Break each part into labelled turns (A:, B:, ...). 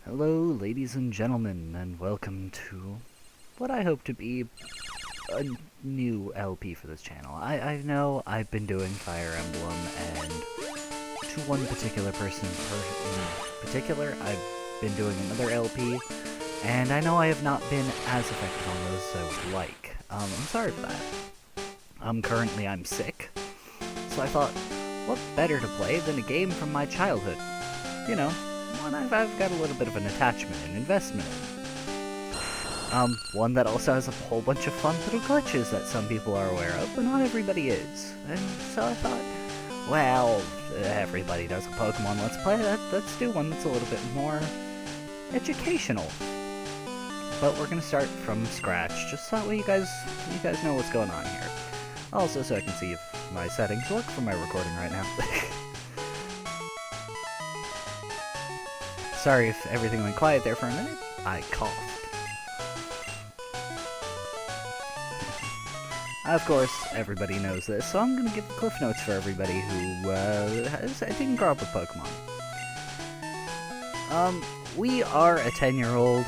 A: Hello, ladies and gentlemen, and welcome to what I hope to be a new LP for this channel. I know I've been doing Fire Emblem, and to one particular person in particular, I've been doing another LP, and I know I have not been as effective on those as I would like. I'm sorry for that. Currently I'm sick, so I thought, what better to play than a game from my childhood? You know, one I've got a little bit of an attachment and investment in. One that also has a whole bunch of fun little glitches that some people are aware of, but not everybody is. And so I thought, well, everybody does a Pokemon Let's Play, let's do one that's a little bit more educational. But we're gonna start from scratch, just so that way you guys know what's going on here. Also, so I can see if my settings work for my recording right now. Sorry if everything went quiet there for a minute. I coughed. Of course, everybody knows this, so I'm gonna give the cliff notes for everybody who didn't grow up with Pokemon. We are a 10-year-old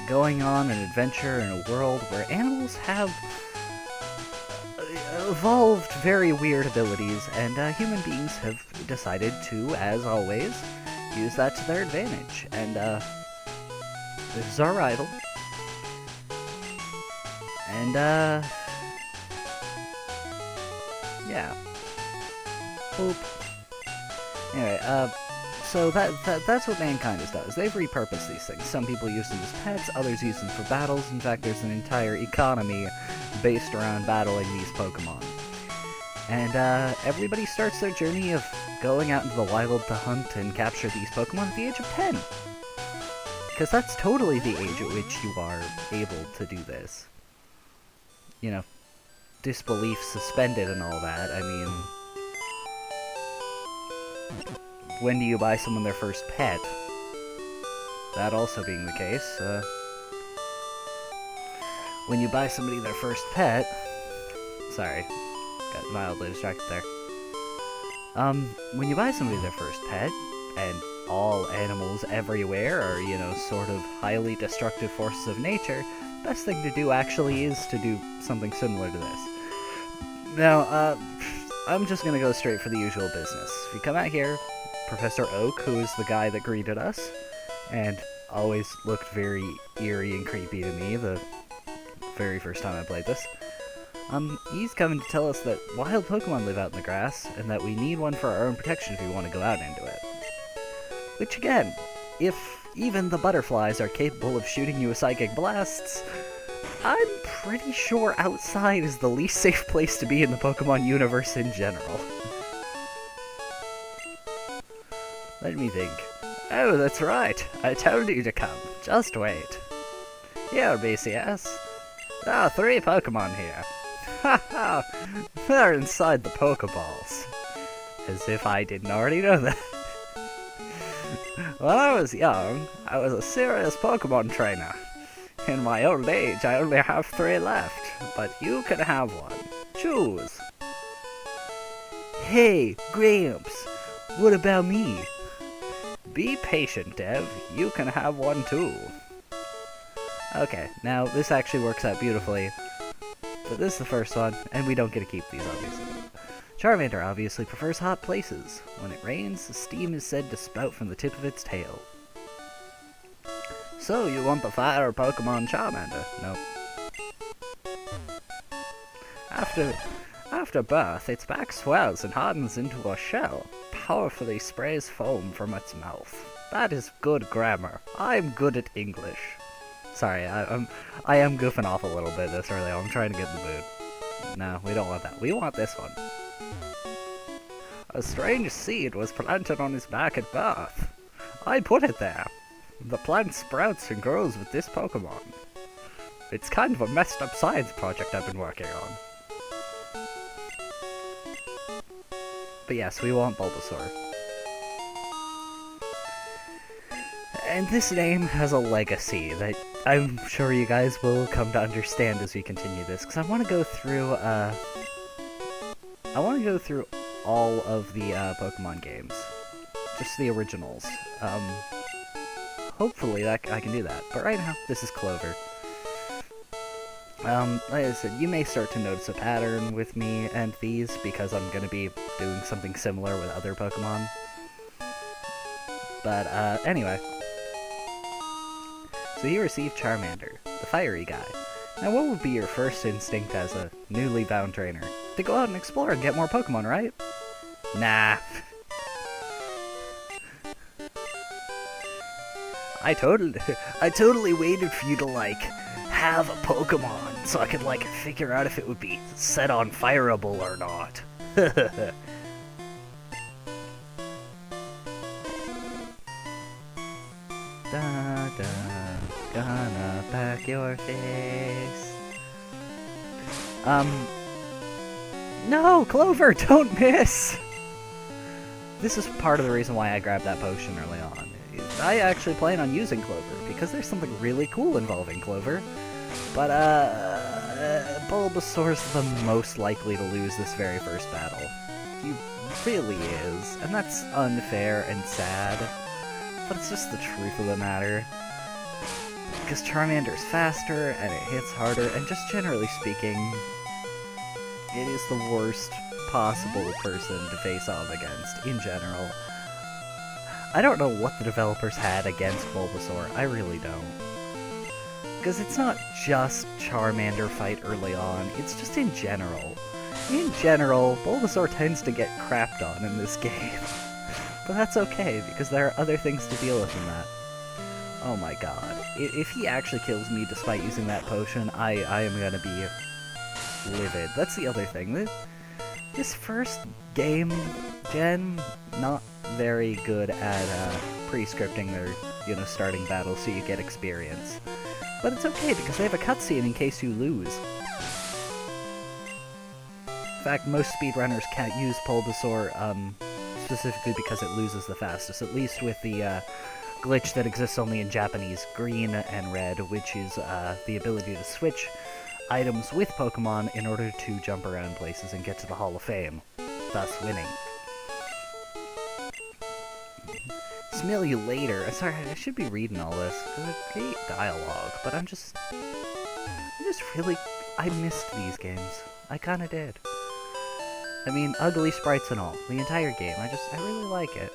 A: going on an adventure in a world where animals have evolved very weird abilities, and human beings have decided to, as always, use that to their advantage. And this is our rival. And yeah. Boop. Anyway, so that's what mankind does. They've repurposed these things. Some people use them as pets, others use them for battles. In fact, there's an entire economy based around battling these Pokemon. And everybody starts their journey of going out into the wild to hunt and capture these Pokemon at the age of 10. Because that's totally the age at which you are able to do this. You know, disbelief suspended and all that. I mean, when do you buy someone their first pet? That also being the case, when you buy somebody their first pet... Sorry, got mildly distracted there. When you buy somebody their first pet, and all animals everywhere are, you know, sort of highly destructive forces of nature, best thing to do actually is to do something similar to this. Now, I'm just gonna go straight for the usual business. If you come out here, Professor Oak, who is the guy that greeted us, and always looked very eerie and creepy to me the very first time I played this, he's coming to tell us that wild Pokemon live out in the grass, and that we need one for our own protection if we want to go out into it. Which again, if even the butterflies are capable of shooting you with psychic blasts, I'm pretty sure outside is the least safe place to be in the Pokemon universe in general. Let me think. Oh, that's right. I told you to come. Just wait. Here, BCS. There are 3 Pokemon here. Haha! They're inside the Pokeballs. As if I didn't already know that. When I was young, I was a serious Pokemon trainer. In my old age, I only have 3 left, but you can have one. Choose. Hey, Gramps, what about me? Be patient, Dev. You can have one too. Okay, now this actually works out beautifully. But this is the first one, and we don't get to keep these, obviously. Charmander obviously prefers hot places. When it rains, the steam is said to spout from the tip of its tail. So, you want the fire Pokemon Charmander? Nope. After birth, its back swells and hardens into a shell, powerfully sprays foam from its mouth. That is good grammar. I'm good at English. Sorry, I am goofing off a little bit this early. I'm trying to get in the mood. No, we don't want that. We want this one. A strange seed was planted on his back at birth. I put it there. The plant sprouts and grows with this Pokemon. It's kind of a messed up science project I've been working on. But yes, we want Bulbasaur. And this name has a legacy that I'm sure you guys will come to understand as we continue this, because I want to go through, all of the, Pokemon games. Just the originals. hopefully I can do that. But right now, this is Clover. Like I said, you may start to notice a pattern with me and these, because I'm gonna be doing something similar with other Pokemon. But, anyway. So you receive Charmander, the fiery guy. Now what would be your first instinct as a newly bound trainer? To go out and explore and get more Pokemon, right? Nah. I totally waited for you to, like, have a Pokemon so I could, like, figure out if it would be set on fireable or not. Da da, gonna pack your face. No, Clover, don't miss! This is part of the reason why I grabbed that potion early on. I actually plan on using Clover, because there's something really cool involving Clover. But, Bulbasaur's the most likely to lose this very first battle. He really is, and that's unfair and sad. But it's just the truth of the matter. Because Charmander's faster, and it hits harder, and just generally speaking, it is the worst possible person to face off against, in general. I don't know what the developers had against Bulbasaur, I really don't. Because it's not just Charmander fight early on, it's just in general. In general, Bulbasaur tends to get crapped on in this game. But that's okay, because there are other things to deal with than that. Oh my god. If he actually kills me despite using that potion, I am gonna be livid. That's the other thing. This first game, Gen, not very good at pre-scripting their, starting battles so you get experience. But it's okay, because they have a cutscene in case you lose. In fact, most speedrunners can't use Bulbasaur, specifically because it loses the fastest, at least with the glitch that exists only in Japanese, green and red, which is the ability to switch items with Pokemon in order to jump around places and get to the Hall of Fame, thus winning. Smell you later. Sorry, I should be reading all this. Great dialogue, but I missed these games. I kinda did. I mean, ugly sprites and all. The entire game. I really like it.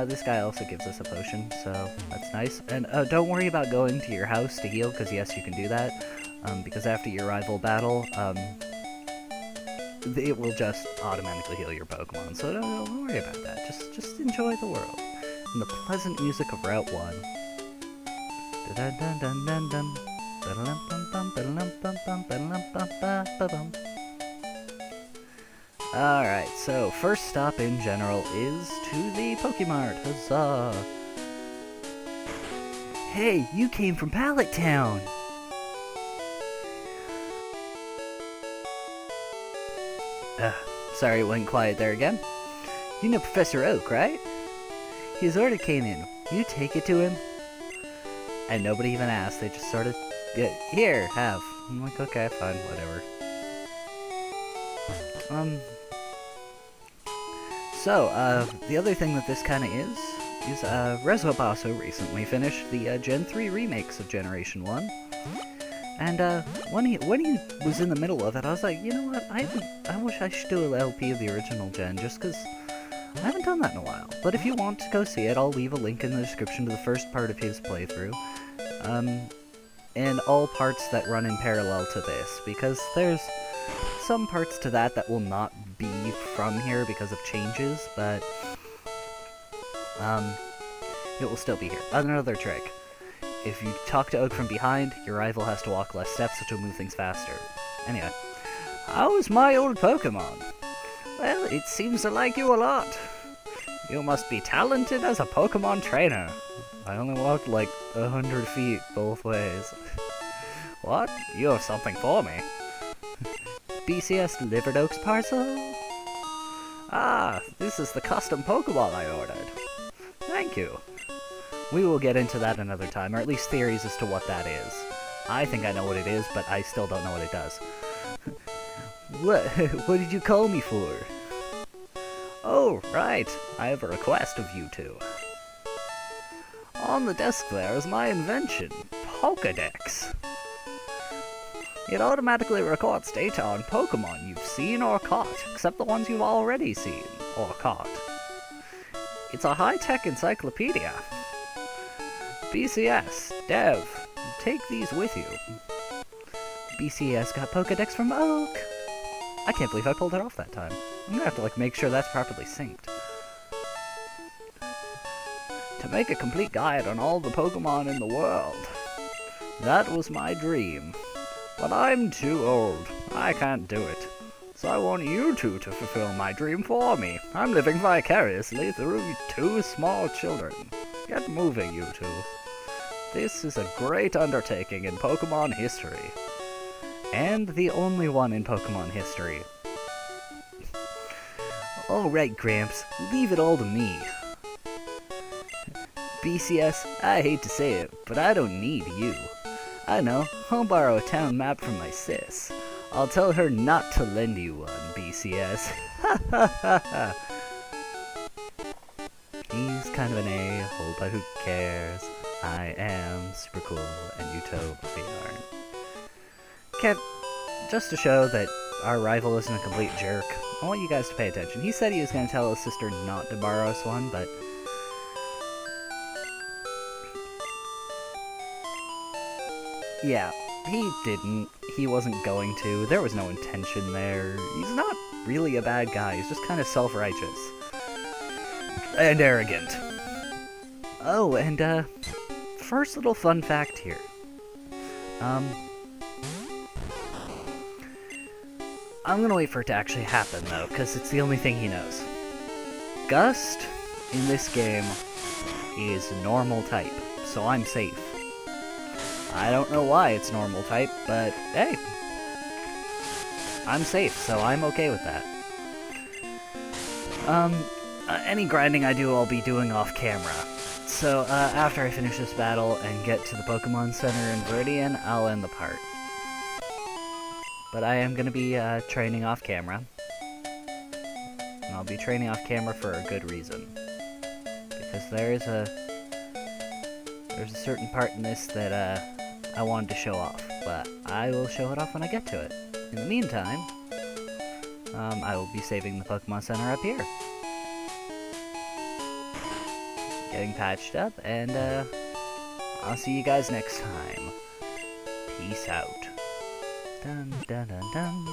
A: This guy also gives us a potion, so that's nice. And don't worry about going to your house to heal, because yes, you can do that. Because after your rival battle, it will just automatically heal your Pokemon, so don't worry about that. Just enjoy the world. And the pleasant music of Route 1. Alright, so first stop in general is to the Pokemart. Huzzah! Hey, you came from Pallet Town! Sorry it went quiet there again. You know Professor Oak, right? His order came in. You take it to him? And nobody even asked, they just sort of, here, have. I'm like, okay, fine, whatever. The other thing that this kinda is Resobasso recently finished the Gen 3 remakes of Generation 1. And when he was in the middle of it, I was like, you know what, I wish I should do an LP of the original Gen, just because I haven't done that in a while. But if you want to go see it, I'll leave a link in the description to the first part of his playthrough. And all parts that run in parallel to this, because there's some parts to that will not be from here because of changes, but it will still be here. Another trick. If you talk to Oak from behind, your rival has to walk less steps, which will move things faster. Anyway, how's my old Pokemon? Well, it seems to like you a lot. You must be talented as a Pokemon trainer. I only walked like 100 feet both ways. What? You have something for me. BCS delivered Oak's parcel? Ah, this is the custom Pokeball I ordered. Thank you. We will get into that another time, or at least theories as to what that is. I think I know what it is, but I still don't know what it does. What did you call me for? Oh, right. I have a request of you two. On the desk there is my invention, Pokédex. It automatically records data on Pokemon you've seen or caught, except the ones you've already seen or caught. It's a high-tech encyclopedia. BCS, Dev, take these with you. BCS got Pokédex from Oak. I can't believe I pulled it off that time. I'm gonna have to make sure that's properly synced. To make a complete guide on all the Pokemon in the world. That was my dream. But I'm too old. I can't do it. So I want you two to fulfill my dream for me. I'm living vicariously through two small children. Get moving, you two. This is a great undertaking in Pokemon history. And the only one in Pokemon history. Alright, Gramps, leave it all to me. BCS, I hate to say it, but I don't need you. I know, I'll borrow a town map from my sis. I'll tell her not to lend you one, BCS. Ha ha ha ha. He's kind of an a-hole, but who cares? I am super cool, and you totally aren't. Kev, just to show that our rival isn't a complete jerk, I want you guys to pay attention. He said he was going to tell his sister not to borrow us one, but... yeah, he didn't. He wasn't going to. There was no intention there. He's not really a bad guy. He's just kind of self-righteous. And arrogant. Oh, and, first little fun fact here. I'm gonna wait for it to actually happen, though, because it's the only thing he knows. Gust, in this game, is normal type, so I'm safe. I don't know why it's normal type, but hey, I'm safe, so I'm okay with that. Any grinding I do, I'll be doing off camera. So, after I finish this battle and get to the Pokemon Center in Viridian, I'll end the part. But I am going to be, training off camera. And I'll be training off camera for a good reason. Because there's a certain part in this that, I wanted to show off, but I will show it off when I get to it. In the meantime, I will be saving the Pokemon Center up here. Getting patched up, and I'll see you guys next time. Peace out. Dun dun dun dun.